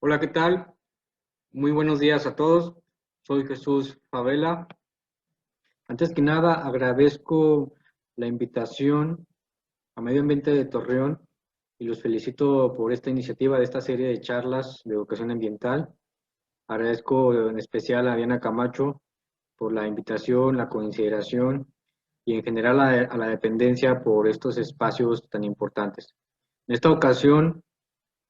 Hola, ¿qué tal? Muy buenos días a todos. Soy Jesús Favela. Antes que nada, agradezco la invitación a Medio Ambiente de Torreón y los felicito por esta iniciativa de esta serie de charlas de educación ambiental. Agradezco en especial a Diana Camacho por la invitación, la consideración y en general a la dependencia por estos espacios tan importantes. En esta ocasión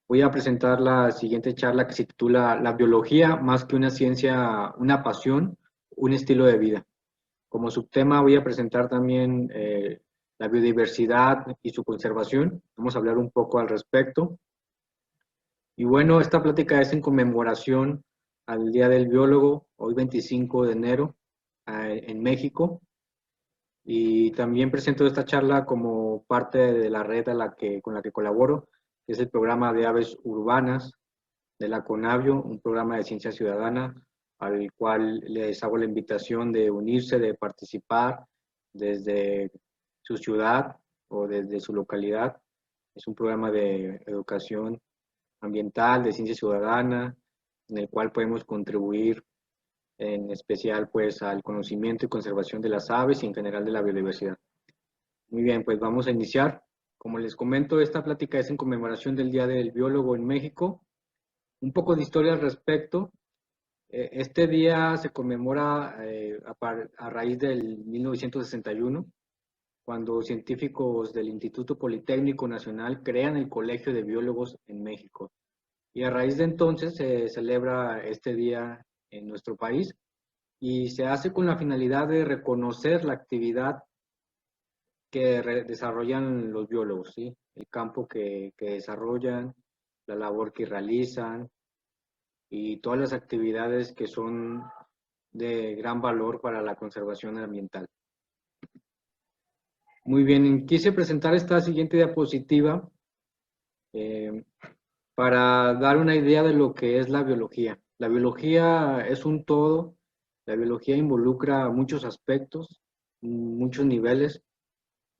voy a presentar la siguiente charla que se titula La biología más que una ciencia, una pasión, un estilo de vida. Como subtema voy a presentar también la biodiversidad y su conservación. Vamos a hablar un poco al respecto. Y bueno, esta plática es en conmemoración al Día del Biólogo, hoy 25 de enero, en México. Y también presento esta charla como parte de la red con la que colaboro, que es el programa de aves urbanas de la CONAVIO, un programa de ciencia ciudadana al cual les hago la invitación de unirse, de participar desde su ciudad o desde su localidad. Es un programa de educación ambiental, de ciencia ciudadana, en el cual podemos contribuir en especial pues al conocimiento y conservación de las aves y en general de la biodiversidad. Muy bien, pues vamos a iniciar. Como les comento, esta plática es en conmemoración del Día del Biólogo en México. Un poco de historia al respecto. Este día se conmemora a raíz del 1961, cuando científicos del Instituto Politécnico Nacional crean el Colegio de Biólogos en México. Y a raíz de entonces se celebra este día en nuestro país y se hace con la finalidad de reconocer la actividad que desarrollan los biólogos, ¿sí? El campo que desarrollan, la labor que realizan y todas las actividades que son de gran valor para la conservación ambiental. Muy bien, quise presentar esta siguiente diapositiva eh, para dar una idea de lo que es la biología. La biología es un todo, la biología involucra muchos aspectos, muchos niveles.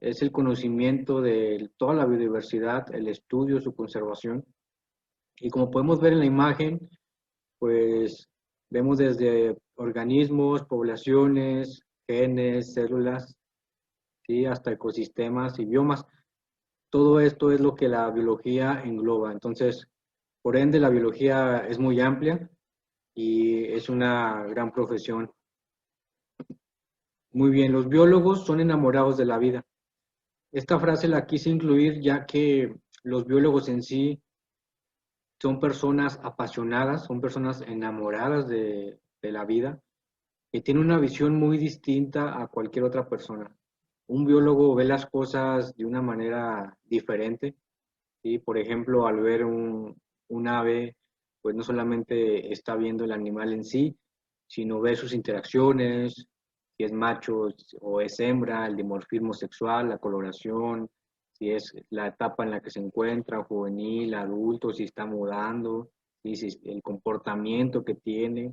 Es el conocimiento de toda la biodiversidad, el estudio, su conservación. Y como podemos ver en la imagen, pues vemos desde organismos, poblaciones, genes, células, ¿sí? Hasta ecosistemas y biomas. Todo esto es lo que la biología engloba. Entonces, por ende, la biología es muy amplia y es una gran profesión. Muy bien, los biólogos son enamorados de la vida. Esta frase la quise incluir ya que los biólogos en sí son personas apasionadas, son personas enamoradas de la vida, que tienen una visión muy distinta a cualquier otra persona. Un biólogo ve las cosas de una manera diferente, ¿sí? Por ejemplo, al ver un ave, pues no solamente está viendo el animal en sí, sino ve sus interacciones, si es macho o es hembra, el dimorfismo sexual, la coloración, si es la etapa en la que se encuentra, juvenil, adulto, si está mudando, ¿sí? Si el comportamiento que tiene.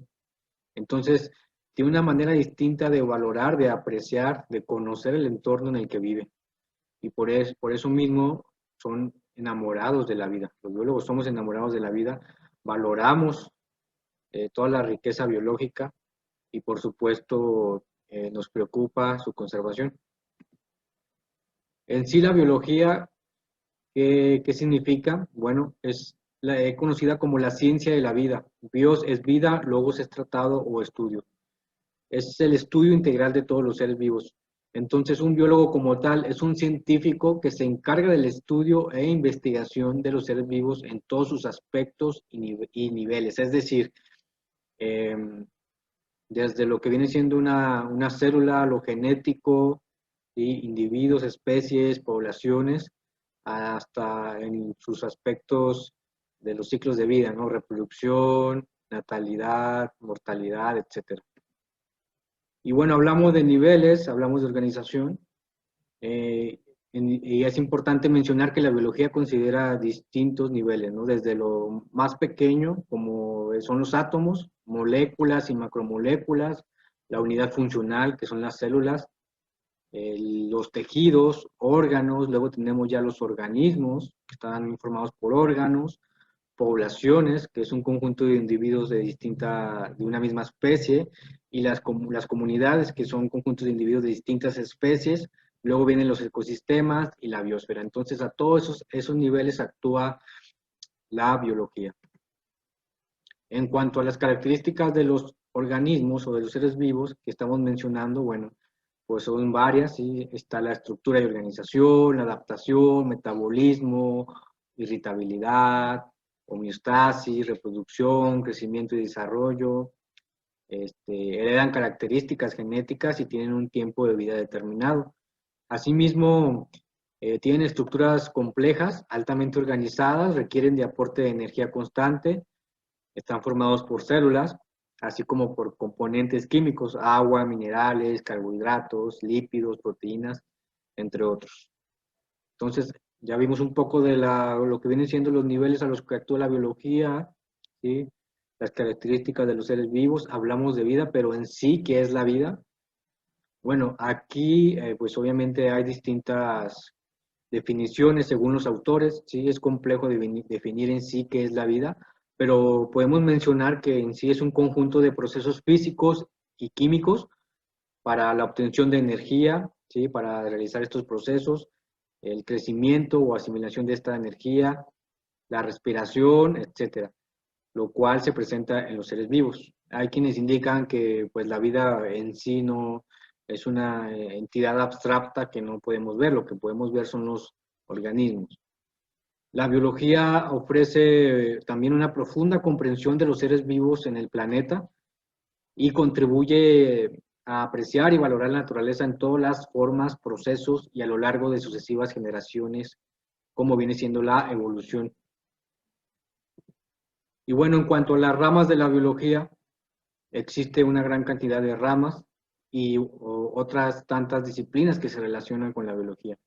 Entonces, tiene una manera distinta de valorar, de apreciar, de conocer el entorno en el que vive. Y por eso mismo son enamorados de la vida. Los biólogos somos enamorados de la vida, valoramos toda la riqueza biológica y por supuesto nos preocupa su conservación. En sí la biología, ¿qué significa? Bueno, es conocida como la ciencia de la vida. Bios es vida, logos es tratado o estudio. Es el estudio integral de todos los seres vivos. Entonces, un biólogo como tal es un científico que se encarga del estudio e investigación de los seres vivos en todos sus aspectos y niveles. Es decir, eh, desde lo que viene siendo una célula, lo genético, ¿sí? Individuos, especies, poblaciones, hasta en sus aspectos de los ciclos de vida, ¿no? Reproducción, natalidad, mortalidad, etcétera. Y bueno, hablamos de niveles, hablamos de organización, y es importante mencionar que la biología considera distintos niveles, ¿no? Desde lo más pequeño, como son los átomos, moléculas y macromoléculas, la unidad funcional, que son las células, los tejidos, órganos, luego tenemos ya los organismos, que están formados por órganos, poblaciones, que es un conjunto de individuos de una misma especie, y las comunidades, que son conjuntos de individuos de distintas especies. Luego vienen los ecosistemas y la biosfera. Entonces, a todos esos niveles actúa la biología. En cuanto a las características de los organismos o de los seres vivos que estamos mencionando, bueno, pues son varias, ¿sí? Está la estructura y organización, la adaptación, metabolismo, irritabilidad, homeostasis, reproducción, crecimiento y desarrollo. Heredan características genéticas y tienen un tiempo de vida determinado. Asimismo, tienen estructuras complejas, altamente organizadas, requieren de aporte de energía constante, están formados por células, así como por componentes químicos, agua, minerales, carbohidratos, lípidos, proteínas, entre otros. Entonces, ya vimos un poco de lo que vienen siendo los niveles a los que actúa la biología, ¿sí? Las características de los seres vivos, hablamos de vida, pero en sí, ¿qué es la vida? Bueno, aquí pues obviamente hay distintas definiciones según los autores, sí, es complejo definir en sí qué es la vida, pero podemos mencionar que en sí es un conjunto de procesos físicos y químicos para la obtención de energía, sí, para realizar estos procesos, el crecimiento o asimilación de esta energía, la respiración, etcétera, lo cual se presenta en los seres vivos. Hay quienes indican que pues la vida en sí no es una entidad abstracta que no podemos ver, lo que podemos ver son los organismos. La biología ofrece también una profunda comprensión de los seres vivos en el planeta y contribuye a apreciar y valorar la naturaleza en todas las formas, procesos y a lo largo de sucesivas generaciones, como viene siendo la evolución. Y bueno, en cuanto a las ramas de la biología, existe una gran cantidad de ramas y otras tantas disciplinas que se relacionan con la biología.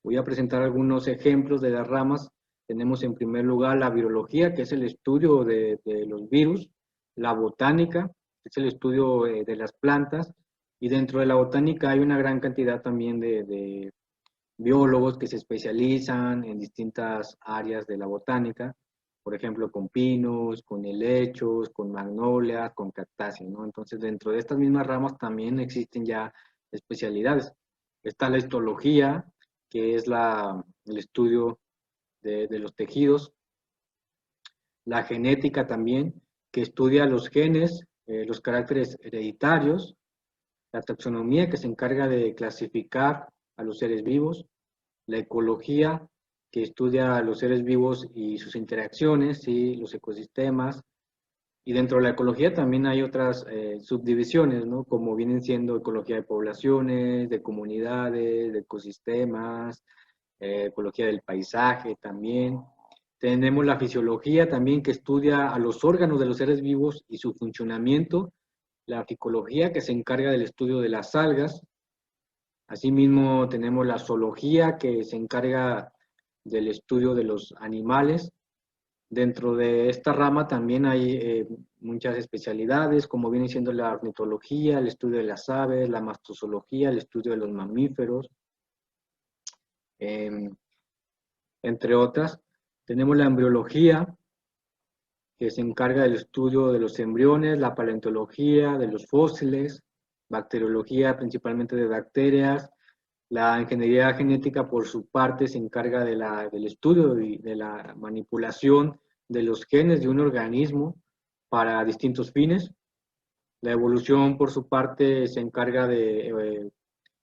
Voy a presentar algunos ejemplos de las ramas. Tenemos en primer lugar la virología, que es el estudio de los virus, la botánica, que es el estudio de las plantas, y dentro de la botánica hay una gran cantidad también de biólogos que se especializan en distintas áreas de la botánica, por ejemplo, con pinos, con helechos, con magnolias, con cactáceas, ¿no? Entonces, dentro de estas mismas ramas también existen ya especialidades. Está la histología, que es el estudio de los tejidos, la genética también, que estudia los genes, los caracteres hereditarios, la taxonomía, que se encarga de clasificar a los seres vivos, la ecología, que estudia a los seres vivos y sus interacciones, y los ecosistemas, y dentro de la ecología también hay otras subdivisiones, ¿no? Como vienen siendo ecología de poblaciones, de comunidades, de ecosistemas, ecología del paisaje también. Tenemos la fisiología también, que estudia a los órganos de los seres vivos y su funcionamiento. La ficología, que se encarga del estudio de las algas. Asimismo, tenemos la zoología, que se encarga del estudio de los animales. Dentro de esta rama también hay muchas especialidades, como viene siendo la ornitología, el estudio de las aves, la mastozoología, el estudio de los mamíferos, entre otras. Tenemos la embriología, que se encarga del estudio de los embriones, la paleontología, de los fósiles, bacteriología principalmente de bacterias. La ingeniería genética, por su parte, se encarga del estudio y de la manipulación de los genes de un organismo para distintos fines. La evolución, por su parte, se encarga del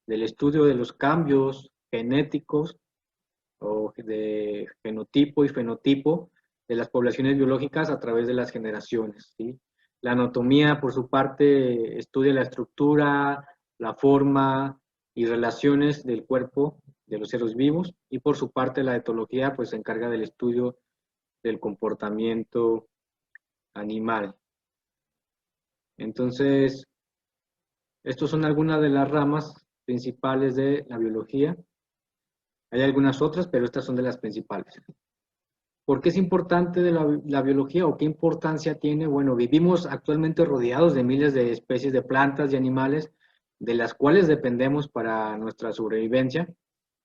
estudio de los cambios genéticos o de genotipo y fenotipo de las poblaciones biológicas a través de las generaciones, ¿sí? La anatomía, por su parte, estudia la estructura, la forma y relaciones del cuerpo de los seres vivos, y por su parte la etología pues se encarga del estudio del comportamiento animal. Entonces, estas son algunas de las ramas principales de la biología. Hay algunas otras, pero estas son de las principales. ¿Por qué es importante de la biología o qué importancia tiene? Bueno, vivimos actualmente rodeados de miles de especies de plantas y animales de las cuales dependemos para nuestra sobrevivencia,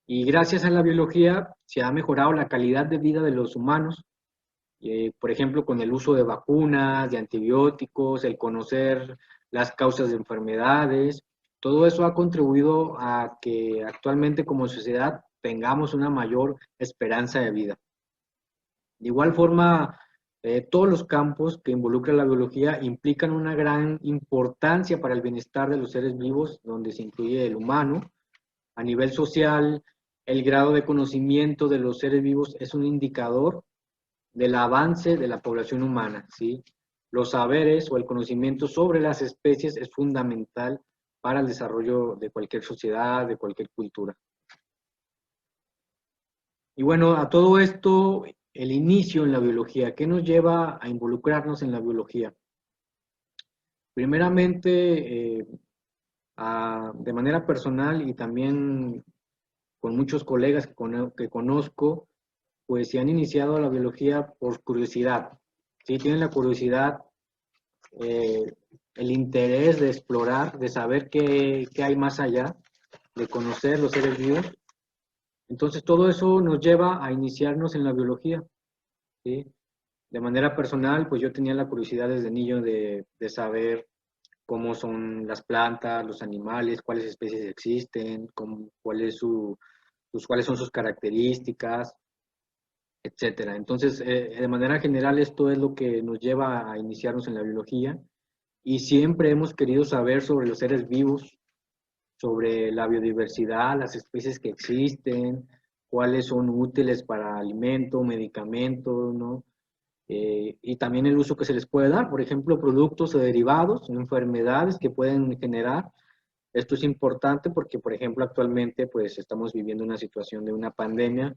y gracias a la biología se ha mejorado la calidad de vida de los humanos por ejemplo, con el uso de vacunas, de antibióticos, el conocer las causas de enfermedades. Todo eso ha contribuido a que actualmente como sociedad tengamos una mayor esperanza de vida. De igual forma, todos los campos que involucran la biología implican una gran importancia para el bienestar de los seres vivos, donde se incluye el humano. A nivel social, el grado de conocimiento de los seres vivos es un indicador del avance de la población humana, ¿sí? Los saberes o el conocimiento sobre las especies es fundamental para el desarrollo de cualquier sociedad, de cualquier cultura. Y bueno, a todo esto, el inicio en la biología, ¿qué nos lleva a involucrarnos en la biología? Primeramente, de manera personal y también con muchos colegas que conozco, pues se han iniciado la biología por curiosidad. ¿Sí? Tienen la curiosidad, el interés de explorar, de saber qué hay más allá, de conocer los seres vivos. Entonces todo eso nos lleva a iniciarnos en la biología. ¿Sí? De manera personal, pues yo tenía la curiosidad desde niño de saber cómo son las plantas, los animales, cuáles especies existen, cuáles son sus características, etcétera. Entonces, de manera general, esto es lo que nos lleva a iniciarnos en la biología y siempre hemos querido saber sobre los seres vivos, sobre la biodiversidad, las especies que existen, cuáles son útiles para alimento, medicamento, ¿no? Y también el uso que se les puede dar, por ejemplo, productos o derivados, enfermedades que pueden generar. Esto es importante porque, por ejemplo, actualmente pues estamos viviendo una situación de una pandemia,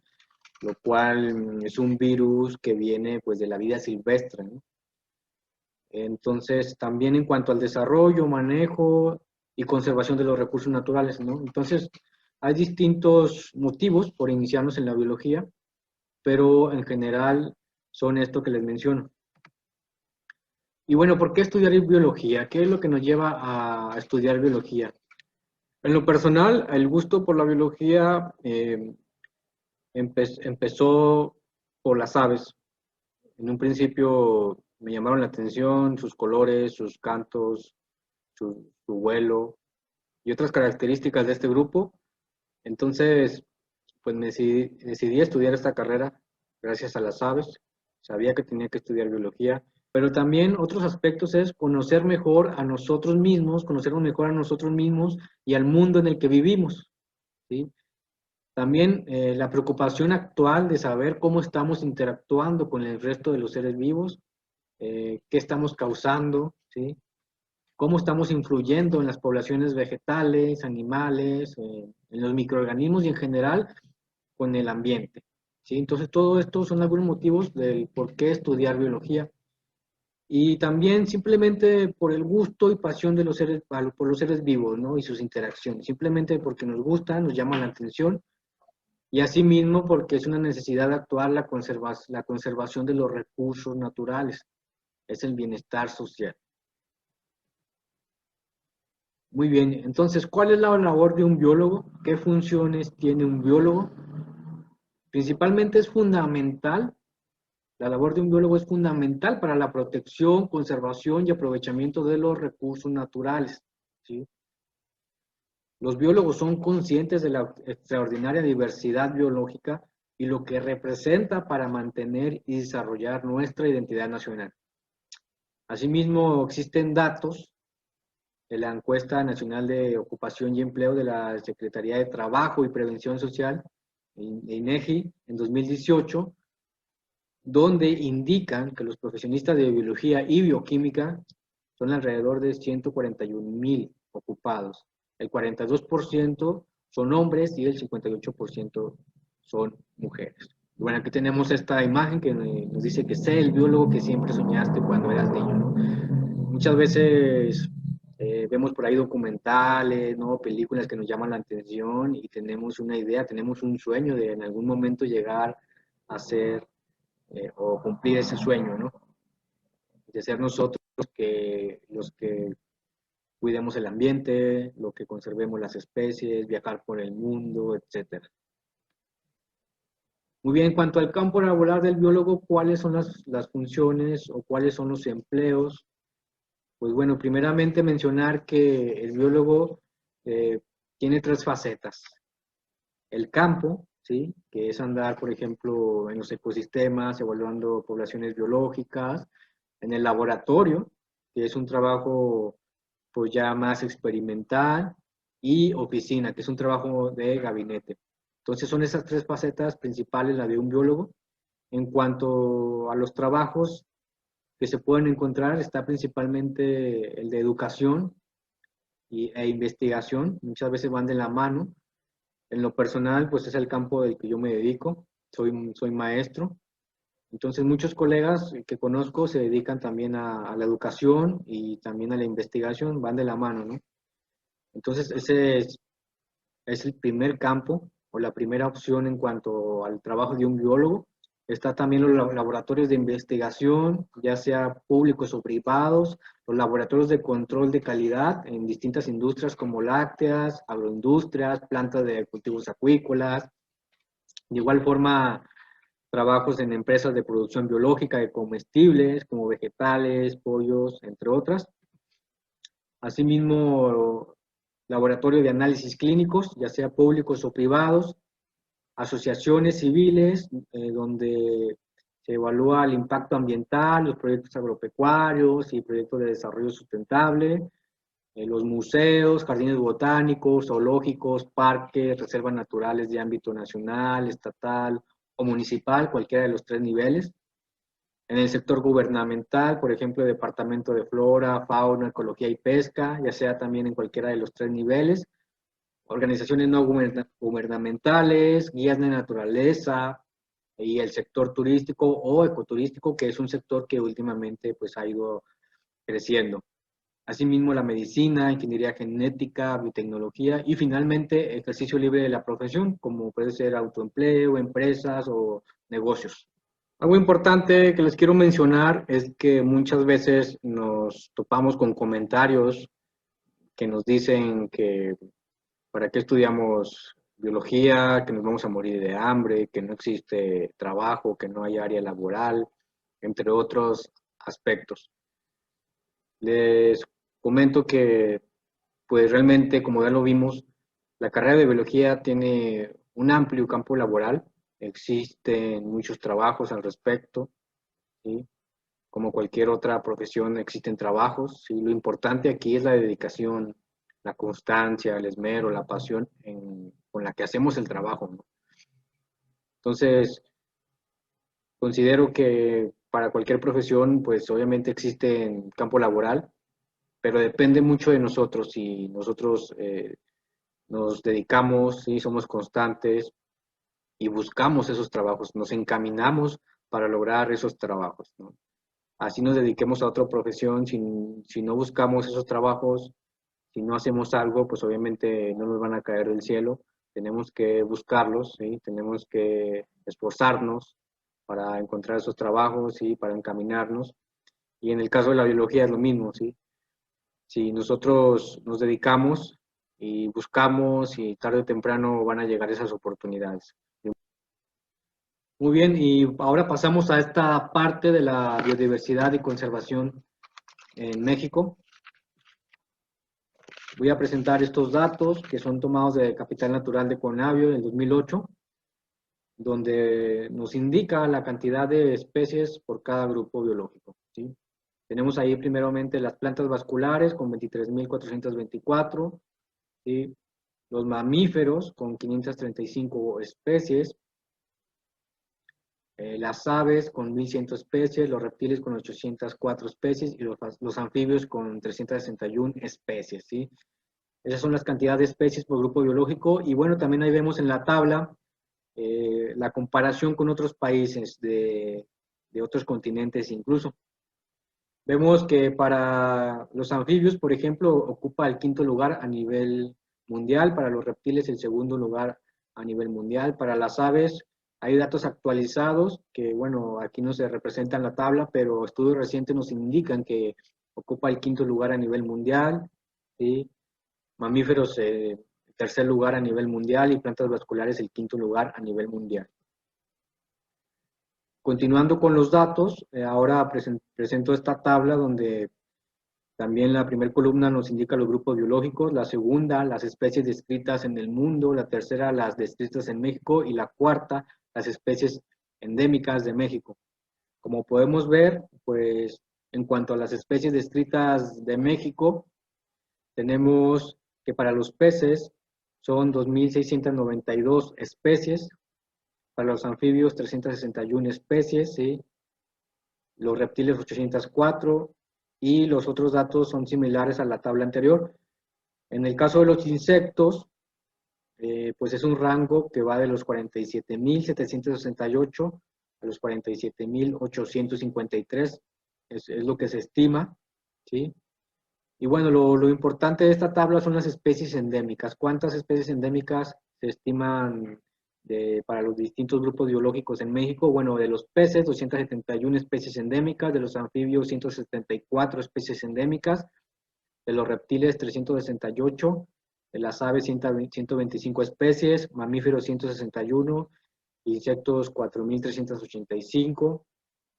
lo cual es un virus que viene pues de la vida silvestre, ¿no? Entonces, también en cuanto al desarrollo, manejo y conservación de los recursos naturales, ¿no? Entonces, hay distintos motivos por iniciarnos en la biología, pero en general son esto que les menciono. Y bueno, ¿por qué estudiar biología? ¿Qué es lo que nos lleva a estudiar biología? En lo personal, el gusto por la biología empezó por las aves. En un principio me llamaron la atención sus colores, sus cantos, su vuelo y otras características de este grupo. Entonces, pues decidí estudiar esta carrera gracias a las aves. Sabía que tenía que estudiar biología, pero también otros aspectos es conocernos mejor a nosotros mismos y al mundo en el que vivimos, ¿sí? También la preocupación actual de saber cómo estamos interactuando con el resto de los seres vivos, qué estamos causando, ¿sí? Cómo estamos influyendo en las poblaciones vegetales, animales, en los microorganismos y en general con el ambiente, ¿sí? Entonces, todo esto son algunos motivos del por qué estudiar biología. Y también simplemente por el gusto y pasión de por los seres vivos, ¿no? Y sus interacciones. Simplemente porque nos gustan, nos llaman la atención. Y asimismo porque es una necesidad actual la conservación de los recursos naturales. Es el bienestar social. Muy bien, entonces, ¿cuál es la labor de un biólogo? ¿Qué funciones tiene un biólogo? Principalmente es fundamental, la labor de un biólogo es fundamental para la protección, conservación y aprovechamiento de los recursos naturales, ¿sí? Los biólogos son conscientes de la extraordinaria diversidad biológica y lo que representa para mantener y desarrollar nuestra identidad nacional. Asimismo, existen datos de la Encuesta Nacional de Ocupación y Empleo de la Secretaría de Trabajo y Prevención Social, INEGI, en 2018, donde indican que los profesionistas de biología y bioquímica son alrededor de 141,000 ocupados. El 42% son hombres y el 58% son mujeres. Bueno, aquí tenemos esta imagen que nos dice que sé el biólogo que siempre soñaste cuando eras niño, ¿no? Muchas veces vemos por ahí documentales, ¿no? Películas que nos llaman la atención y tenemos una idea, tenemos un sueño de en algún momento llegar a ser o cumplir ese sueño, ¿no? De ser nosotros los que cuidemos el ambiente, lo que conservemos las especies, viajar por el mundo, etcétera. Muy bien, en cuanto al campo laboral del biólogo, ¿cuáles son las funciones o cuáles son los empleos? Pues bueno, primeramente mencionar que el biólogo eh, tiene tres facetas. El campo, ¿sí? Que es andar, por ejemplo, en los ecosistemas, evaluando poblaciones biológicas. En el laboratorio, que es un trabajo pues ya más experimental. Y oficina, que es un trabajo de gabinete. Entonces son esas tres facetas principales la de un biólogo. En cuanto a los trabajos que se pueden encontrar, está principalmente el de educación e investigación. Muchas veces van de la mano. En lo personal, pues es el campo del que yo me dedico. Soy maestro. Entonces, muchos colegas que conozco se dedican también a la educación y también a la investigación, van de la mano, ¿no? Entonces, es el primer campo o la primera opción en cuanto al trabajo de un biólogo. Está también los laboratorios de investigación, ya sea públicos o privados, los laboratorios de control de calidad en distintas industrias como lácteas, agroindustrias, plantas de cultivos acuícolas. De igual forma, trabajos en empresas de producción biológica de comestibles como vegetales, pollos, entre otras. Asimismo, laboratorio de análisis clínicos, ya sea públicos o privados, asociaciones civiles, donde se evalúa el impacto ambiental, los proyectos agropecuarios y proyectos de desarrollo sustentable, los museos, jardines botánicos, zoológicos, parques, reservas naturales de ámbito nacional, estatal o municipal, cualquiera de los tres niveles. En el sector gubernamental, por ejemplo, Departamento de Flora, Fauna, Ecología y Pesca, ya sea también en cualquiera de los tres niveles. Organizaciones no gubernamentales, guías de naturaleza y el sector turístico o ecoturístico, que es un sector que últimamente pues, ha ido creciendo. Asimismo, la medicina, ingeniería genética, biotecnología y finalmente ejercicio libre de la profesión, como puede ser autoempleo, empresas o negocios. Algo importante que les quiero mencionar es que muchas veces nos topamos con comentarios que nos dicen que para qué estudiamos biología, que nos vamos a morir de hambre, que no existe trabajo, que no hay área laboral, entre otros aspectos. Les comento que, pues realmente, como ya lo vimos, la carrera de biología tiene un amplio campo laboral, existen muchos trabajos al respecto, ¿sí? Como cualquier otra profesión existen trabajos, ¿sí? Lo importante aquí es la dedicación, la constancia, el esmero, la pasión con la que hacemos el trabajo, ¿no? Entonces, considero que para cualquier profesión, pues obviamente existe en campo laboral, pero depende mucho de nosotros. Si nosotros nos dedicamos, ¿sí? Somos constantes y buscamos esos trabajos, nos encaminamos para lograr esos trabajos, ¿no? Así nos dediquemos a otra profesión, si no buscamos esos trabajos, si no hacemos algo, pues obviamente no nos van a caer del cielo. Tenemos que buscarlos, ¿sí? Tenemos que esforzarnos para encontrar esos trabajos, ¿sí? Para encaminarnos. Y en el caso de la biología es lo mismo, ¿sí? Si nosotros nos dedicamos y buscamos, y tarde o temprano van a llegar esas oportunidades. Muy bien, y ahora pasamos a esta parte de la biodiversidad y conservación en México. Voy a presentar estos datos que son tomados de Capital Natural de Conavio del 2008, donde nos indica la cantidad de especies por cada grupo biológico, ¿sí? Tenemos ahí primeramente las plantas vasculares con 23.424, ¿sí? Los mamíferos con 535 especies, las aves con 1.100 especies, los reptiles con 804 especies y los anfibios con 361 especies, ¿sí? Esas son las cantidades de especies por grupo biológico. Y bueno, también ahí vemos en la tabla la comparación con otros países de otros continentes incluso. Vemos que para los anfibios, por ejemplo, ocupa el quinto lugar a nivel mundial, para los reptiles el segundo lugar a nivel mundial, para las aves hay datos actualizados que, bueno, aquí no se representa en la tabla, pero estudios recientes nos indican que ocupa el quinto lugar a nivel mundial, ¿sí? Mamíferos, tercer lugar a nivel mundial y plantas vasculares el quinto lugar a nivel mundial. Continuando con los datos, ahora presento esta tabla donde también la primera columna nos indica los grupos biológicos, la segunda, las especies descritas en el mundo, la tercera, las descritas en México, y la cuarta, las especies endémicas de México. Como podemos ver, pues en cuanto a las especies descritas de México, tenemos que para los peces son 2.692 especies, para los anfibios 361 especies, ¿sí? Los reptiles 804, y los otros datos son similares a la tabla anterior. En el caso de los insectos, pues es un rango que va de los 47.768 a los 47.853, es lo que se estima, ¿sí? Y bueno, lo importante de esta tabla son las especies endémicas. ¿Cuántas especies endémicas se estiman para los distintos grupos biológicos en México? Bueno, de los peces, 271 especies endémicas, de los anfibios, 174 especies endémicas, de los reptiles, 368, de las aves, 125 especies, mamíferos, 161, insectos, 4.385,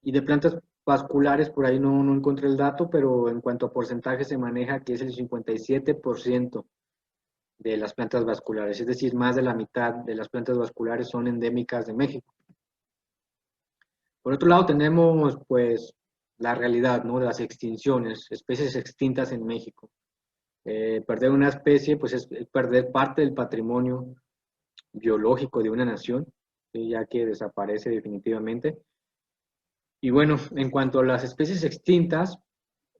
y de plantas vasculares, por ahí no encontré el dato, pero en cuanto a porcentaje se maneja que es el 57% de las plantas vasculares, es decir, más de la mitad de las plantas vasculares son endémicas de México. Por otro lado tenemos pues la realidad, ¿no?, de las extinciones, especies extintas en México. Perder una especie pues es perder parte del patrimonio biológico de una nación, ¿sí?, ya que desaparece definitivamente. Y bueno, en cuanto a las especies extintas,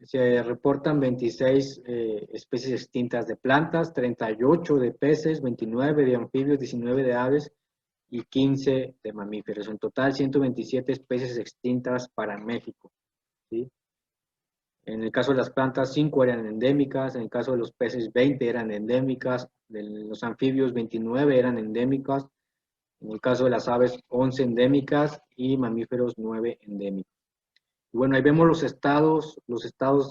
se reportan 26 especies extintas de plantas, 38 de peces, 29 de anfibios, 19 de aves y 15 de mamíferos. En total, 127 especies extintas para México, ¿sí? En el caso de las plantas, 5 eran endémicas, en el caso de los peces, 20 eran endémicas, de los anfibios, 29 eran endémicas, en el caso de las aves, 11 endémicas y mamíferos, 9 endémicos. Y bueno, ahí vemos los estados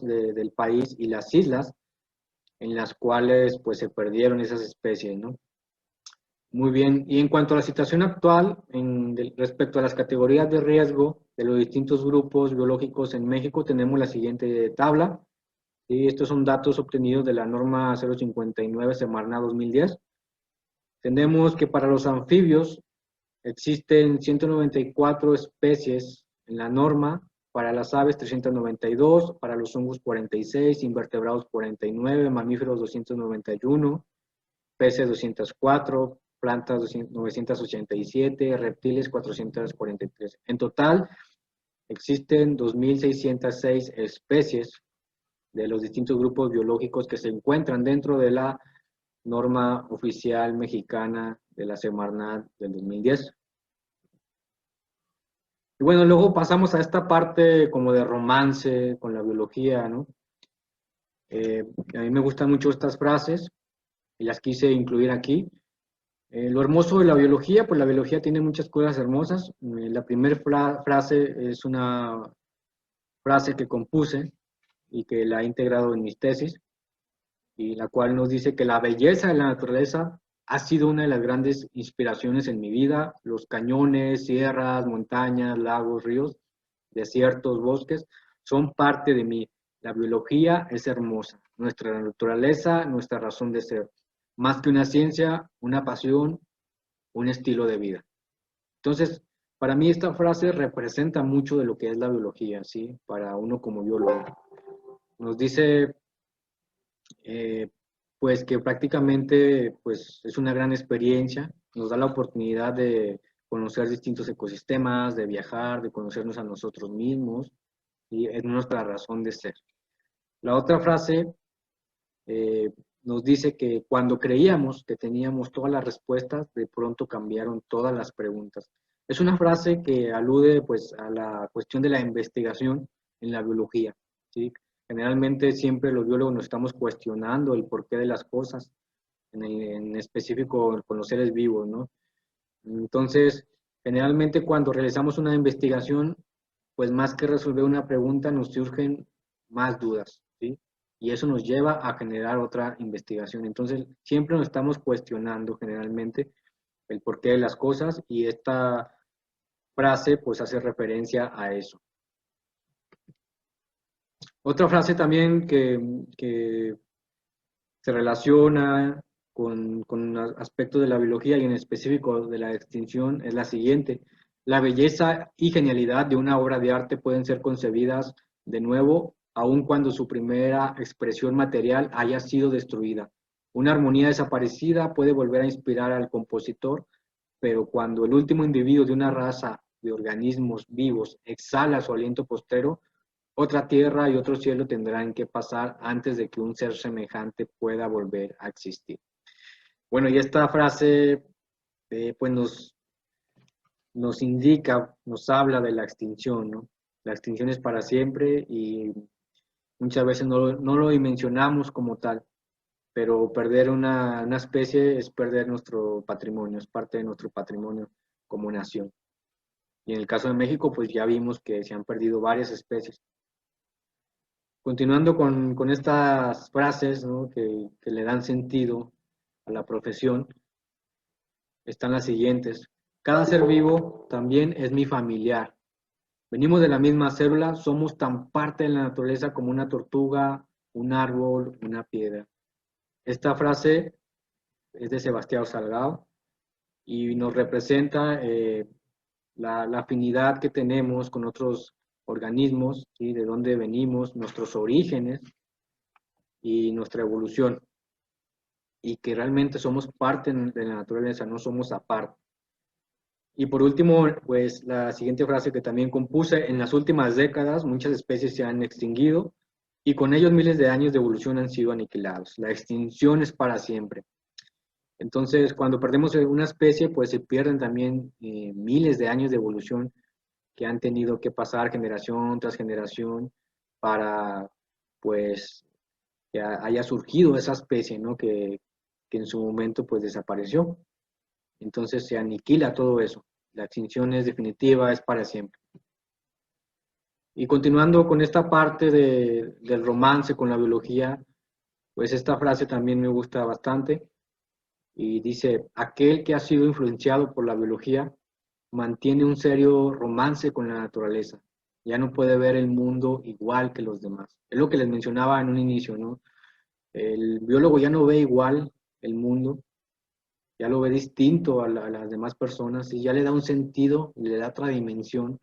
del país y las islas en las cuales pues se perdieron esas especies, ¿no? Muy bien, y en cuanto a la situación actual, respecto a las categorías de riesgo de los distintos grupos biológicos en México, tenemos la siguiente tabla. ¿Sí? Estos son datos obtenidos de la norma 059 Semarnat 2010. Tenemos que para los anfibios existen 194 especies en la norma, para las aves 392, para los hongos 46, invertebrados 49, mamíferos 291, peces 204, plantas 987, reptiles 443. En total existen 2.606 especies de los distintos grupos biológicos que se encuentran dentro de la norma oficial mexicana de la Semarnat del 2010. Y bueno, luego pasamos a esta parte como de romance con la biología, ¿no? A mí me gustan mucho estas frases y las quise incluir aquí. Lo hermoso de la biología, pues la biología tiene muchas cosas hermosas. La primera frase es una frase que compuse y que la he integrado en mis tesis, y la cual nos dice que la belleza de la naturaleza ha sido una de las grandes inspiraciones en mi vida. Los cañones, sierras, montañas, lagos, ríos, desiertos, bosques, son parte de mí. La biología es hermosa, nuestra naturaleza, nuestra razón de ser. Más que una ciencia, una pasión, un estilo de vida. Entonces, para mí esta frase representa mucho de lo que es la biología, ¿sí? Para uno como biólogo. Nos dice pues que prácticamente pues, es una gran experiencia, nos da la oportunidad de conocer distintos ecosistemas, de viajar, de conocernos a nosotros mismos, y es nuestra razón de ser. La otra frase nos dice que cuando creíamos que teníamos todas las respuestas, de pronto cambiaron todas las preguntas. Es una frase que alude pues a la cuestión de la investigación en la biología, ¿sí? Generalmente siempre los biólogos nos estamos cuestionando el porqué de las cosas, en específico con los seres vivos, ¿no? Entonces, generalmente cuando realizamos una investigación, pues más que resolver una pregunta, nos surgen más dudas, ¿sí? Y eso nos lleva a generar otra investigación. Entonces, siempre nos estamos cuestionando generalmente el porqué de las cosas, y esta frase pues hace referencia a eso. Otra frase también que se relaciona con aspectos de la biología y en específico de la extinción es la siguiente. La belleza y genialidad de una obra de arte pueden ser concebidas de nuevo, aun cuando su primera expresión material haya sido destruida. Una armonía desaparecida puede volver a inspirar al compositor, pero cuando el último individuo de una raza de organismos vivos exhala su aliento postrero, otra tierra y otro cielo tendrán que pasar antes de que un ser semejante pueda volver a existir. Bueno, y esta frase pues nos indica, nos habla de la extinción, ¿no? La extinción es para siempre y muchas veces no lo dimensionamos como tal, pero perder una especie es perder nuestro patrimonio, es parte de nuestro patrimonio como nación. Y en el caso de México, pues ya vimos que se han perdido varias especies. Continuando con estas frases, ¿no? que le dan sentido a la profesión, están las siguientes. Cada ser vivo también es mi familiar. Venimos de la misma célula, somos tan parte de la naturaleza como una tortuga, un árbol, una piedra. Esta frase es de Sebastián Salgado y nos representa la afinidad que tenemos con otros organismos, ¿sí? De dónde venimos, nuestros orígenes y nuestra evolución, y que realmente somos parte de la naturaleza, no somos aparte. Y por último, pues la siguiente frase que también compuse: en las últimas décadas muchas especies se han extinguido y con ellos miles de años de evolución han sido aniquilados. La extinción es para siempre. Entonces, cuando perdemos una especie, pues se pierden también miles de años de evolución que han tenido que pasar generación tras generación para, pues, que haya surgido esa especie, ¿no? Que en su momento, pues, desapareció. Entonces se aniquila todo eso. La extinción es definitiva, es para siempre. Y continuando con esta parte del romance con la biología, pues esta frase también me gusta bastante y dice: aquel que ha sido influenciado por la biología mantiene un serio romance con la naturaleza. Ya no puede ver el mundo igual que los demás. Es lo que les mencionaba en un inicio, ¿no? El biólogo ya no ve igual el mundo, ya lo ve distinto a las demás personas y ya le da un sentido, le da otra dimensión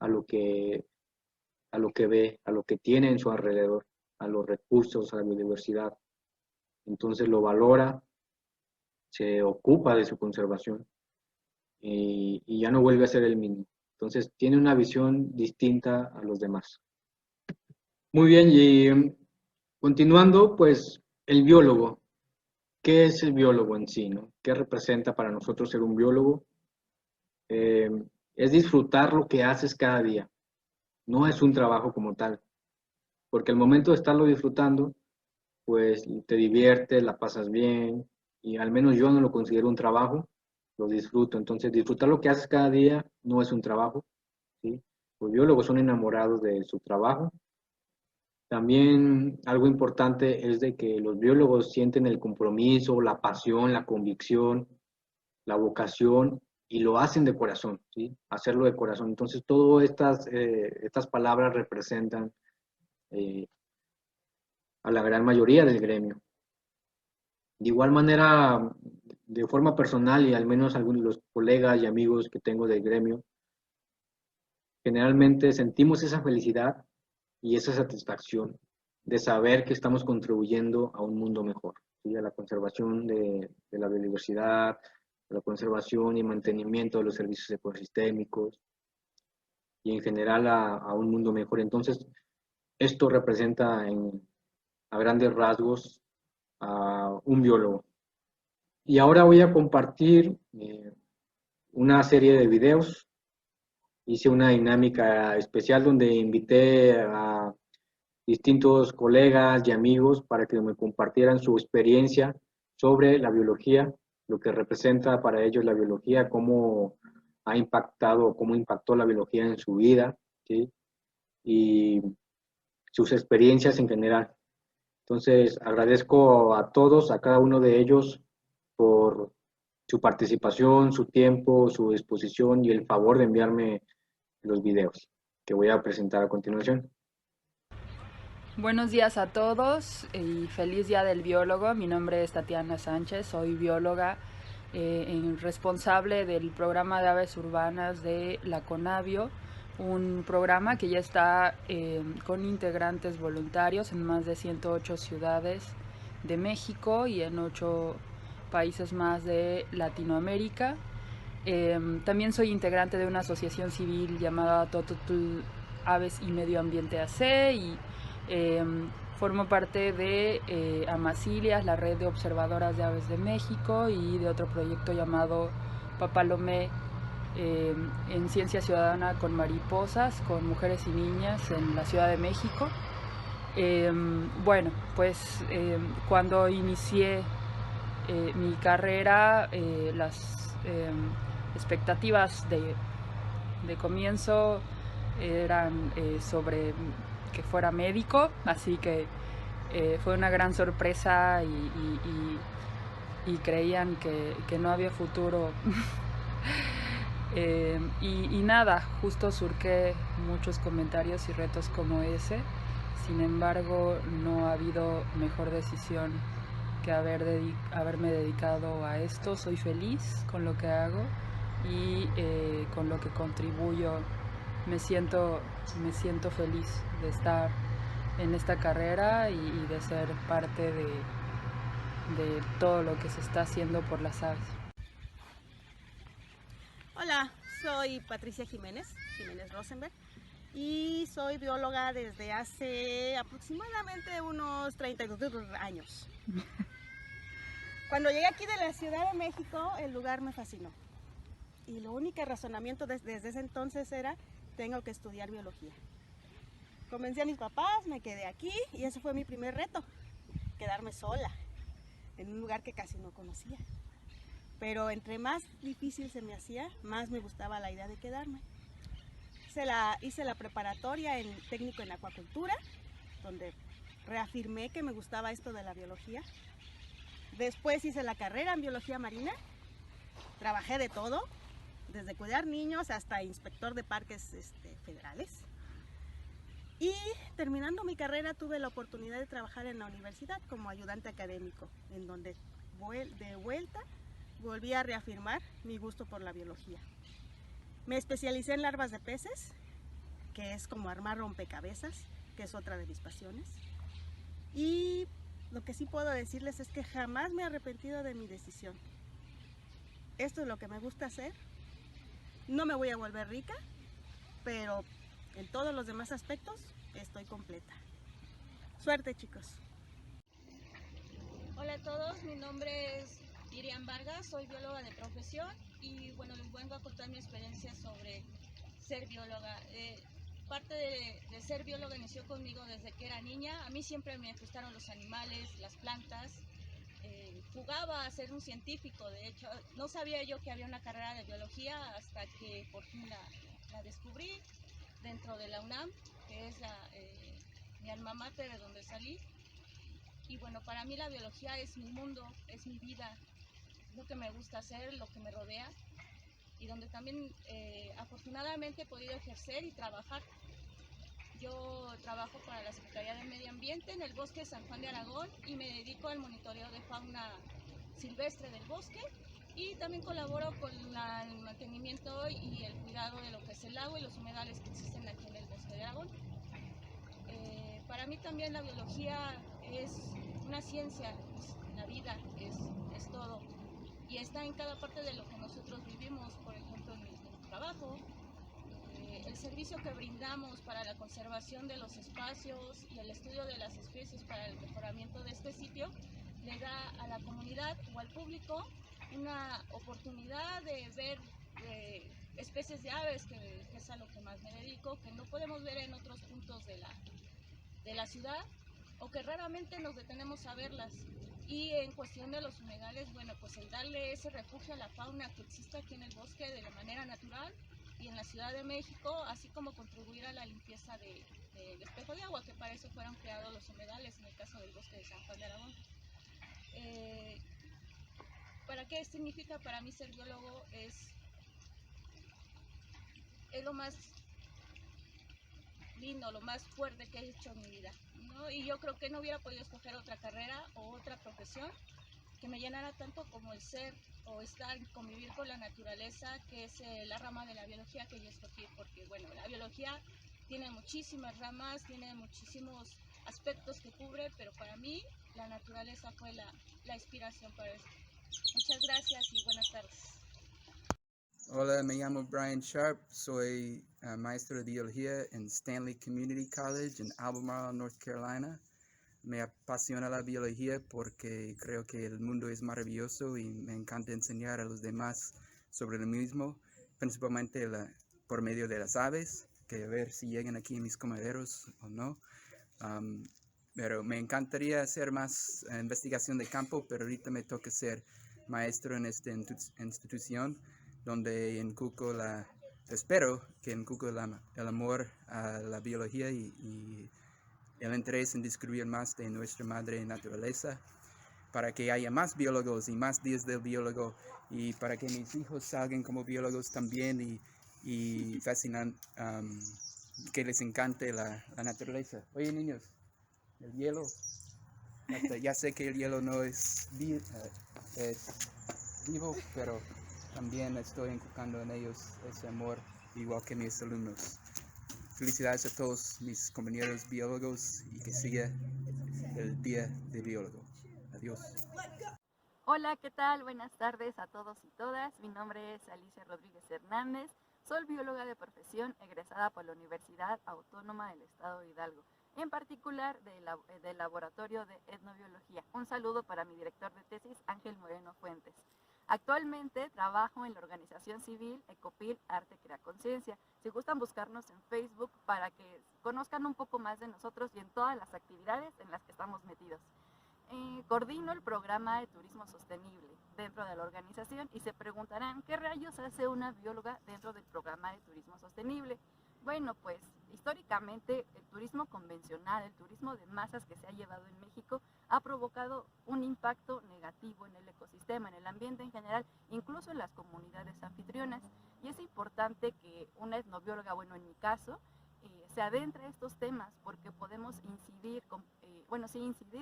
a a lo que ve, a lo que tiene en su alrededor, a los recursos, a la biodiversidad. Entonces lo valora, se ocupa de su conservación y ya no vuelve a ser el mismo. Entonces tiene una visión distinta a los demás. Muy bien, y continuando, pues el biólogo. ¿Qué es el biólogo en sí, no? ¿Qué representa para nosotros ser un biólogo? Eh, es disfrutar lo que haces cada día. No es un trabajo como tal, porque al momento de estarlo disfrutando, pues te diviertes, la pasas bien, y al menos yo no lo considero un trabajo, lo disfruto. Entonces, disfrutar lo que haces cada día no es un trabajo, ¿sí? Los biólogos son enamorados de su trabajo. También algo importante es de que los biólogos sienten el compromiso, la pasión, la convicción, la vocación y lo hacen de corazón, ¿sí? Hacerlo de corazón. Entonces, todas estas palabras representan eh, a la gran mayoría del gremio. De igual manera, de forma personal y al menos algunos de los colegas y amigos que tengo del gremio, generalmente sentimos esa felicidad y esa satisfacción de saber que estamos contribuyendo a un mundo mejor, ¿sí? A la conservación de la biodiversidad, a la conservación y mantenimiento de los servicios ecosistémicos y en general a un mundo mejor. Entonces, esto representa a grandes rasgos a un biólogo. Y ahora voy a compartir una serie de videos. Hice una dinámica especial donde invité a distintos colegas y amigos para que me compartieran su experiencia sobre la biología, lo que representa para ellos la biología, cómo ha impactado, cómo impactó la biología en su vida, ¿sí? Y sus experiencias en general. Entonces, agradezco a todos, a cada uno de ellos, por su participación, su tiempo, su disposición y el favor de enviarme los videos que voy a presentar a continuación. Buenos días a todos y feliz Día del Biólogo. Mi nombre es Tatiana Sánchez, soy bióloga responsable del programa de aves urbanas de la Conavio, un programa que ya está con integrantes voluntarios en más de 108 ciudades de México y en 8 países más de Latinoamérica. También soy integrante de una asociación civil llamada Totutl Aves y Medio Ambiente AC y formo parte de Amasilias, la red de observadoras de aves de México, y de otro proyecto llamado Papalomé en Ciencia Ciudadana con mariposas, con mujeres y niñas en la Ciudad de México. Bueno, pues cuando inicié mi carrera, las expectativas de comienzo eran sobre que fuera médico, así que fue una gran sorpresa y creían que no había futuro. Y nada, justo surqué muchos comentarios y retos como ese. Sin embargo, no ha habido mejor decisión que haberme dedicado a esto. Soy feliz con lo que hago y con lo que contribuyo. Me siento feliz de estar en esta carrera y de ser parte de todo lo que se está haciendo por las aves. Hola, soy Patricia Jiménez Rosenberg, y soy bióloga desde hace aproximadamente unos 32 años. Cuando llegué aquí de la Ciudad de México, el lugar me fascinó. Y lo único razonamiento desde ese entonces era, tengo que estudiar biología. Convencí a mis papás, me quedé aquí y ese fue mi primer reto, quedarme sola, en un lugar que casi no conocía. Pero entre más difícil se me hacía, más me gustaba la idea de quedarme. Hice la preparatoria en técnico en acuacultura, donde reafirmé que me gustaba esto de la biología. Después hice la carrera en biología marina, trabajé de todo, desde cuidar niños hasta inspector de parques federales. Y terminando mi carrera tuve la oportunidad de trabajar en la universidad como ayudante académico, en donde de vuelta volví a reafirmar mi gusto por la biología. Me especialicé en larvas de peces, que es como armar rompecabezas, que es otra de mis pasiones. Y lo que sí puedo decirles es que jamás me he arrepentido de mi decisión. Esto es lo que me gusta hacer. No me voy a volver rica, pero en todos los demás aspectos estoy completa. Suerte, chicos. Hola a todos, mi nombre es Miriam Vargas, soy bióloga de profesión y bueno, les vengo a contar mi experiencia sobre ser bióloga. Parte de ser bióloga inició conmigo desde que era niña. A mí siempre me gustaron los animales, las plantas. Jugaba a ser un científico, de hecho no sabía yo que había una carrera de biología hasta que por fin la descubrí dentro de la UNAM, que es mi alma mater, de donde salí. Y bueno, para mí la biología es mi mundo, es mi vida, lo que me gusta hacer, lo que me rodea, y donde también afortunadamente he podido ejercer y trabajar. Yo trabajo para la Secretaría de Medio Ambiente en el bosque de San Juan de Aragón y me dedico al monitoreo de fauna silvestre del bosque, y también colaboro con el mantenimiento y el cuidado de lo que es el agua y los humedales que existen aquí en el bosque de Aragón. Para mí también la biología es una ciencia, es la vida, es todo, y está en cada parte de lo que nosotros vivimos. Por ejemplo, en mi trabajo, el servicio que brindamos para la conservación de los espacios y el estudio de las especies para el mejoramiento de este sitio le da a la comunidad o al público una oportunidad de ver especies de aves, que es a lo que más me dedico, que no podemos ver en otros puntos de la ciudad, o que raramente nos detenemos a verlas. Y en cuestión de los humedales, bueno, pues el darle ese refugio a la fauna que existe aquí en el bosque de la manera natural y en la Ciudad de México, así como contribuir a la limpieza del espejo de agua, que para eso fueron creados los humedales en el caso del bosque de San Juan de Aragón. ¿Para qué significa para mí ser biólogo? Es lo más lindo, lo más fuerte que he hecho en mi vida, ¿no? Y yo creo que no hubiera podido escoger otra carrera o otra profesión que me llenara tanto como el ser o estar, convivir con la naturaleza, que es la rama de la biología que yo escogí, porque bueno, la biología tiene muchísimas ramas, tiene muchísimos aspectos que cubre, pero para mí la naturaleza fue la inspiración para eso. Muchas gracias y buenas tardes. Hola, me llamo Brian Sharp, soy maestro de biología en Stanley Community College en Albemarle, North Carolina. Me apasiona la biología porque creo que el mundo es maravilloso y me encanta enseñar a los demás sobre lo mismo, principalmente por medio de las aves, que a ver si llegan aquí mis comederos o no. Pero me encantaría hacer más investigación de campo, pero ahorita me toca ser maestro en esta institución donde inculco espero que inculco el amor a la biología y el interés en descubrir más de nuestra madre naturaleza, para que haya más biólogos y más días del biólogo, y para que mis hijos salgan como biólogos también y fascinan, que les encante la naturaleza. Oye, niños, el hielo, ya sé que el hielo no es vivo, pero también estoy inculcando en ellos ese amor, igual que mis alumnos. Felicidades a todos mis compañeros biólogos y que siga el Día de Biólogo. Adiós. Hola, ¿qué tal? Buenas tardes a todos y todas. Mi nombre es Alicia Rodríguez Hernández. Soy bióloga de profesión egresada por la Universidad Autónoma del Estado de Hidalgo, en particular del Laboratorio de Etnobiología. Un saludo para mi director de tesis, Ángel Moreno Fuentes. Actualmente trabajo en la organización civil Ecopil Arte Crea Conciencia. Si gustan buscarnos en Facebook para que conozcan un poco más de nosotros y en todas las actividades en las que estamos metidos. Coordino el programa de turismo sostenible dentro de la organización y se preguntarán ¿qué rayos hace una bióloga dentro del programa de turismo sostenible? Bueno, pues históricamente el turismo convencional, el turismo de masas que se ha llevado en México ha provocado un impacto negativo en el ecosistema, en el ambiente en general, incluso en las comunidades anfitrionas. Y es importante que una etnobióloga, bueno, en mi caso, se adentre a estos temas porque podemos incidir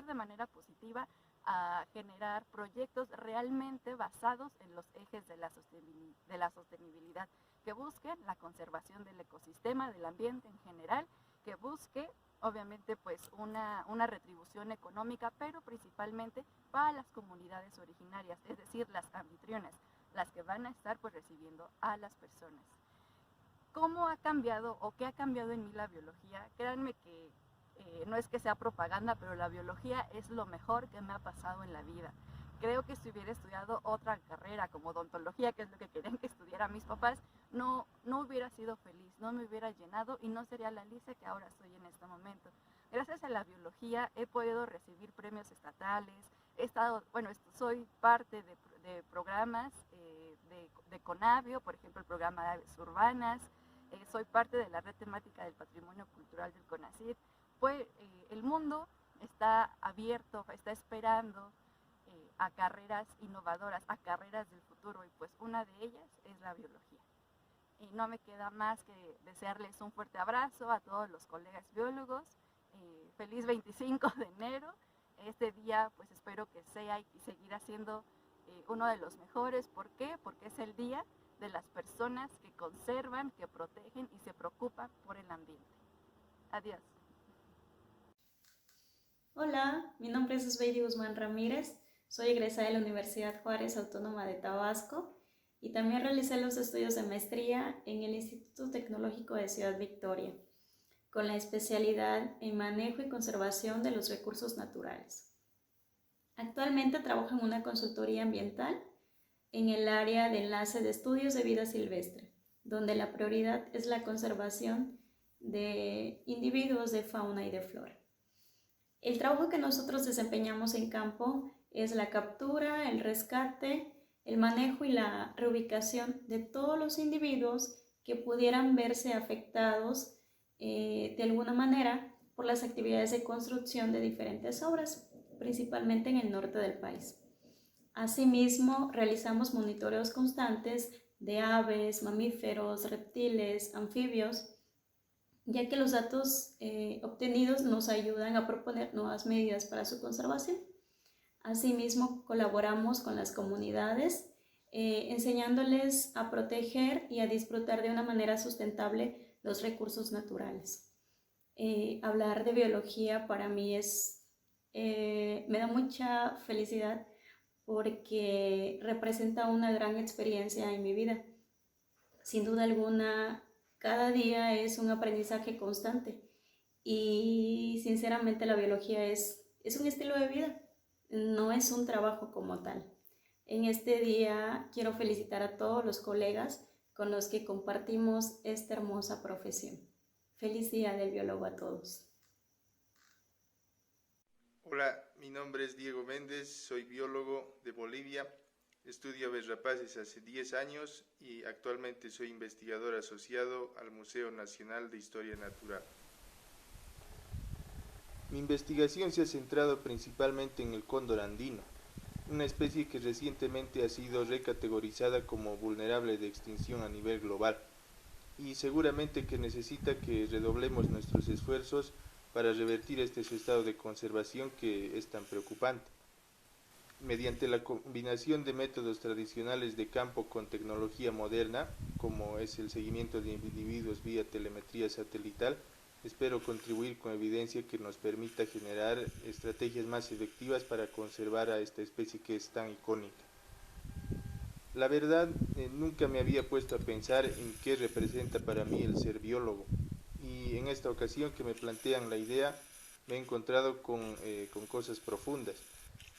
de manera positiva a generar proyectos realmente basados en los ejes de la sostenibilidad, que busquen la conservación del ecosistema, del ambiente en general, que busque obviamente pues una retribución económica, pero principalmente para las comunidades originarias, es decir, las anfitrionas, las que van a estar pues recibiendo a las personas. ¿Cómo ha cambiado o qué ha cambiado en mí la biología? Créanme que no es que sea propaganda, pero la biología es lo mejor que me ha pasado en la vida. Creo que si hubiera estudiado otra carrera como odontología, que es lo que querían que estudiara mis papás, no hubiera sido feliz, no me hubiera llenado y no sería la Alicia que ahora soy en este momento. Gracias a la biología he podido recibir premios estatales, soy parte de programas de Conavio, por ejemplo el programa de aves urbanas, soy parte de la red temática del patrimonio cultural del CONACYT. Pues el mundo está abierto, está esperando a carreras innovadoras, a carreras del futuro, y pues una de ellas es la biología. Y no me queda más que desearles un fuerte abrazo a todos los colegas biólogos. Feliz 25 de enero. Este día pues espero que sea y seguirá siendo uno de los mejores. ¿Por qué? Porque es el día de las personas que conservan, que protegen y se preocupan por el ambiente. Adiós. Hola, mi nombre es Osbeidi Guzmán Ramírez, soy egresada de la Universidad Juárez Autónoma de Tabasco y también realicé los estudios de maestría en el Instituto Tecnológico de Ciudad Victoria, con la especialidad en manejo y conservación de los recursos naturales. Actualmente trabajo en una consultoría ambiental en el área de enlace de estudios de vida silvestre, donde la prioridad es la conservación de individuos de fauna y de flora. El trabajo que nosotros desempeñamos en campo es la captura, el rescate, el manejo y la reubicación de todos los individuos que pudieran verse afectados de alguna manera por las actividades de construcción de diferentes obras, principalmente en el norte del país. Asimismo, realizamos monitoreos constantes de aves, mamíferos, reptiles, anfibios, ya que los datos obtenidos nos ayudan a proponer nuevas medidas para su conservación. Asimismo, colaboramos con las comunidades, enseñándoles a proteger y a disfrutar de una manera sustentable los recursos naturales. Hablar de biología para mí me da mucha felicidad porque representa una gran experiencia en mi vida. Sin duda alguna, cada día es un aprendizaje constante y sinceramente la biología es un estilo de vida, no es un trabajo como tal. En este día quiero felicitar a todos los colegas con los que compartimos esta hermosa profesión. Feliz Día del Biólogo a todos. Hola, mi nombre es Diego Méndez, soy biólogo de Bolivia, estudio aves rapaces hace 10 años y actualmente soy investigador asociado al Museo Nacional de Historia Natural. Mi investigación se ha centrado principalmente en el cóndor andino, una especie que recientemente ha sido recategorizada como vulnerable de extinción a nivel global y seguramente que necesita que redoblemos nuestros esfuerzos para revertir su estado de conservación que es tan preocupante. Mediante la combinación de métodos tradicionales de campo con tecnología moderna, como es el seguimiento de individuos vía telemetría satelital, espero contribuir con evidencia que nos permita generar estrategias más efectivas para conservar a esta especie que es tan icónica. La verdad, nunca me había puesto a pensar en qué representa para mí el ser biólogo. Y en esta ocasión que me plantean la idea, me he encontrado con cosas profundas.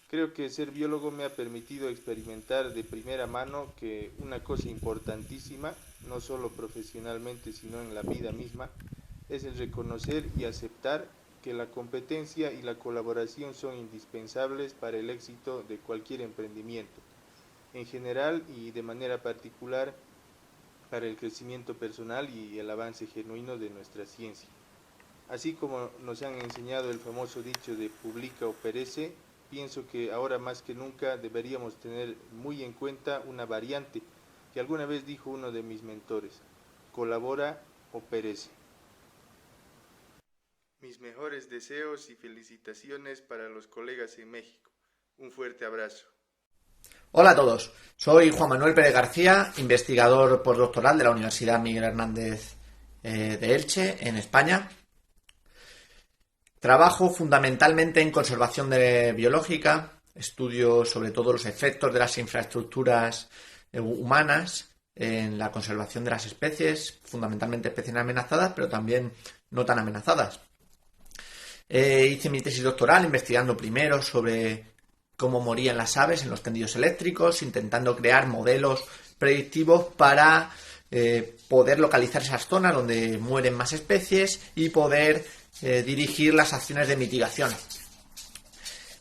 Creo que ser biólogo me ha permitido experimentar de primera mano que una cosa importantísima, no solo profesionalmente, sino en la vida misma, es el reconocer y aceptar que la competencia y la colaboración son indispensables para el éxito de cualquier emprendimiento, en general y de manera particular para el crecimiento personal y el avance genuino de nuestra ciencia. Así como nos han enseñado el famoso dicho de publica o perece, pienso que ahora más que nunca deberíamos tener muy en cuenta una variante que alguna vez dijo uno de mis mentores: colabora o perece. Mis mejores deseos y felicitaciones para los colegas en México. Un fuerte abrazo. Hola a todos, soy Juan Manuel Pérez García, investigador postdoctoral de la Universidad Miguel Hernández de Elche, en España. Trabajo fundamentalmente en conservación biológica, estudio sobre todo los efectos de las infraestructuras humanas en la conservación de las especies, fundamentalmente especies amenazadas, pero también no tan amenazadas. Hice mi tesis doctoral investigando primero sobre cómo morían las aves en los tendidos eléctricos, intentando crear modelos predictivos para poder localizar esas zonas donde mueren más especies y poder dirigir las acciones de mitigación.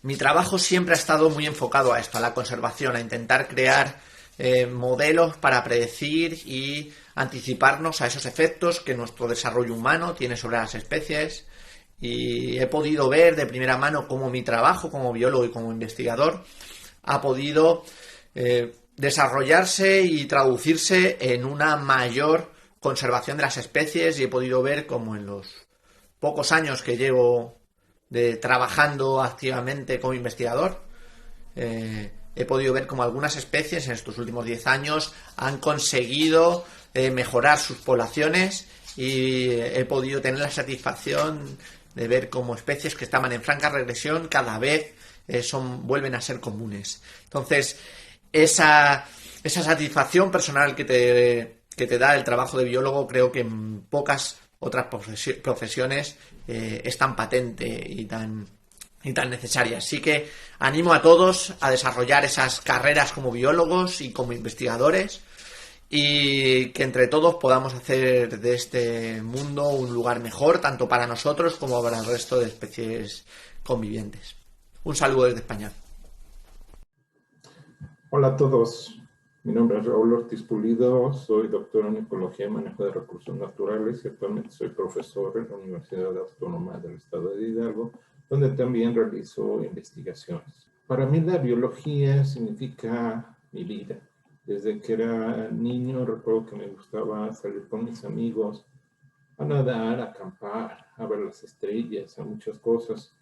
Mi trabajo siempre ha estado muy enfocado a esto, a la conservación, a intentar crear modelos para predecir y anticiparnos a esos efectos que nuestro desarrollo humano tiene sobre las especies. Y he podido ver de primera mano cómo mi trabajo como biólogo y como investigador ha podido desarrollarse y traducirse en una mayor conservación de las especies, y he podido ver cómo en los pocos años que llevo trabajando activamente como investigador, he podido ver cómo algunas especies en estos últimos 10 años han conseguido mejorar sus poblaciones, y he podido tener la satisfacción de ver cómo especies que estaban en franca regresión cada vez vuelven a ser comunes. Entonces, esa satisfacción personal que te da el trabajo de biólogo, creo que en pocas otras profesiones es tan patente y tan necesaria. Así que animo a todos a desarrollar esas carreras como biólogos y como investigadores, y que entre todos podamos hacer de este mundo un lugar mejor, tanto para nosotros como para el resto de especies convivientes. Un saludo desde España. Hola a todos, mi nombre es Raúl Ortiz Pulido, soy doctor en Ecología y Manejo de Recursos Naturales y actualmente soy profesor en la Universidad Autónoma del Estado de Hidalgo, donde también realizo investigaciones. Para mí la biología significa mi vida. Desde que era niño recuerdo que me gustaba salir con mis amigos a nadar, a acampar, a ver las estrellas, a muchas cosas.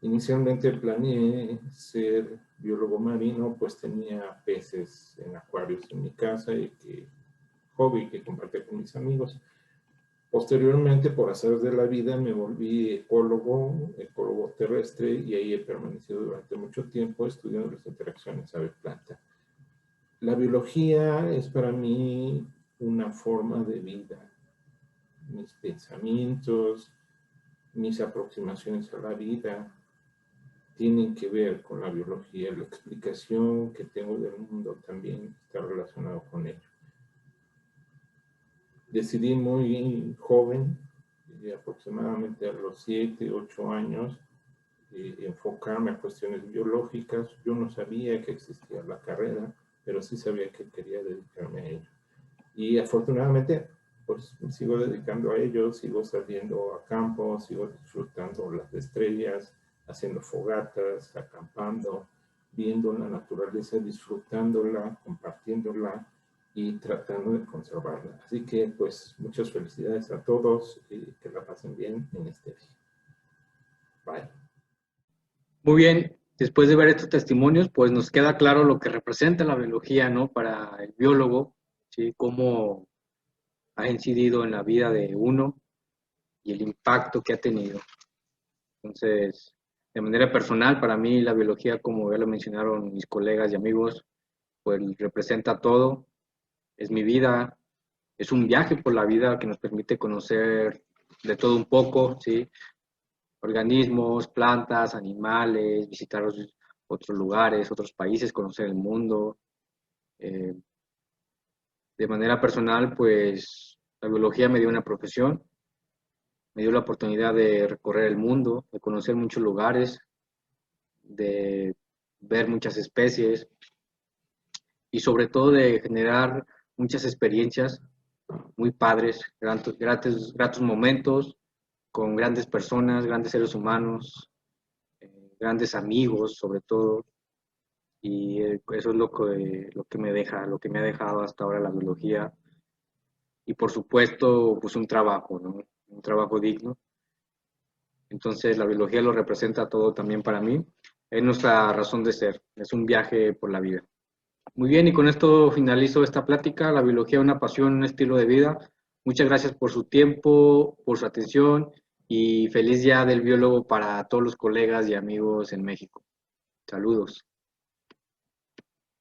Inicialmente planeé ser biólogo marino, pues tenía peces en acuarios en mi casa y hobby que compartía con mis amigos. Posteriormente, por azares de la vida, me volví ecólogo terrestre, y ahí he permanecido durante mucho tiempo estudiando las interacciones ave-planta. La biología es para mí una forma de vida. Mis pensamientos, mis aproximaciones a la vida tienen que ver con la biología. La explicación que tengo del mundo también está relacionado con ello. Decidí muy joven, aproximadamente a los 7, 8 años, enfocarme a cuestiones biológicas. Yo no sabía que existía la carrera, pero sí sabía que quería dedicarme a ello. Y afortunadamente, pues me sigo dedicando a ello, sigo saliendo a campo, sigo disfrutando las estrellas, haciendo fogatas, acampando, viendo la naturaleza, disfrutándola, compartiéndola y tratando de conservarla. Así que, pues, muchas felicidades a todos y que la pasen bien en este día. Bye. Muy bien, después de ver estos testimonios, pues nos queda claro lo que representa la biología, ¿no? Para el biólogo, ¿sí? Cómo ha incidido en la vida de uno y el impacto que ha tenido. Entonces, de manera personal, para mí la biología, como ya lo mencionaron mis colegas y amigos, pues representa todo. Es mi vida, es un viaje por la vida que nos permite conocer de todo un poco, ¿sí? Organismos, plantas, animales, visitar otros lugares, otros países, conocer el mundo. De manera personal, pues la biología me dio una profesión, me dio la oportunidad de recorrer el mundo, de conocer muchos lugares, de ver muchas especies y sobre todo de generar muchas experiencias muy padres, gratos momentos con grandes personas, grandes seres humanos, grandes amigos sobre todo, y eso es lo que me deja, lo que me ha dejado hasta ahora la biología, y por supuesto pues un trabajo, ¿no? Un trabajo digno. Entonces la biología lo representa todo también para mí, es nuestra razón de ser, es un viaje por la vida. Muy bien, y con esto finalizo esta plática. La biología es una pasión, un estilo de vida. Muchas gracias por su tiempo, por su atención, y feliz Día del Biólogo para todos los colegas y amigos en México. Saludos.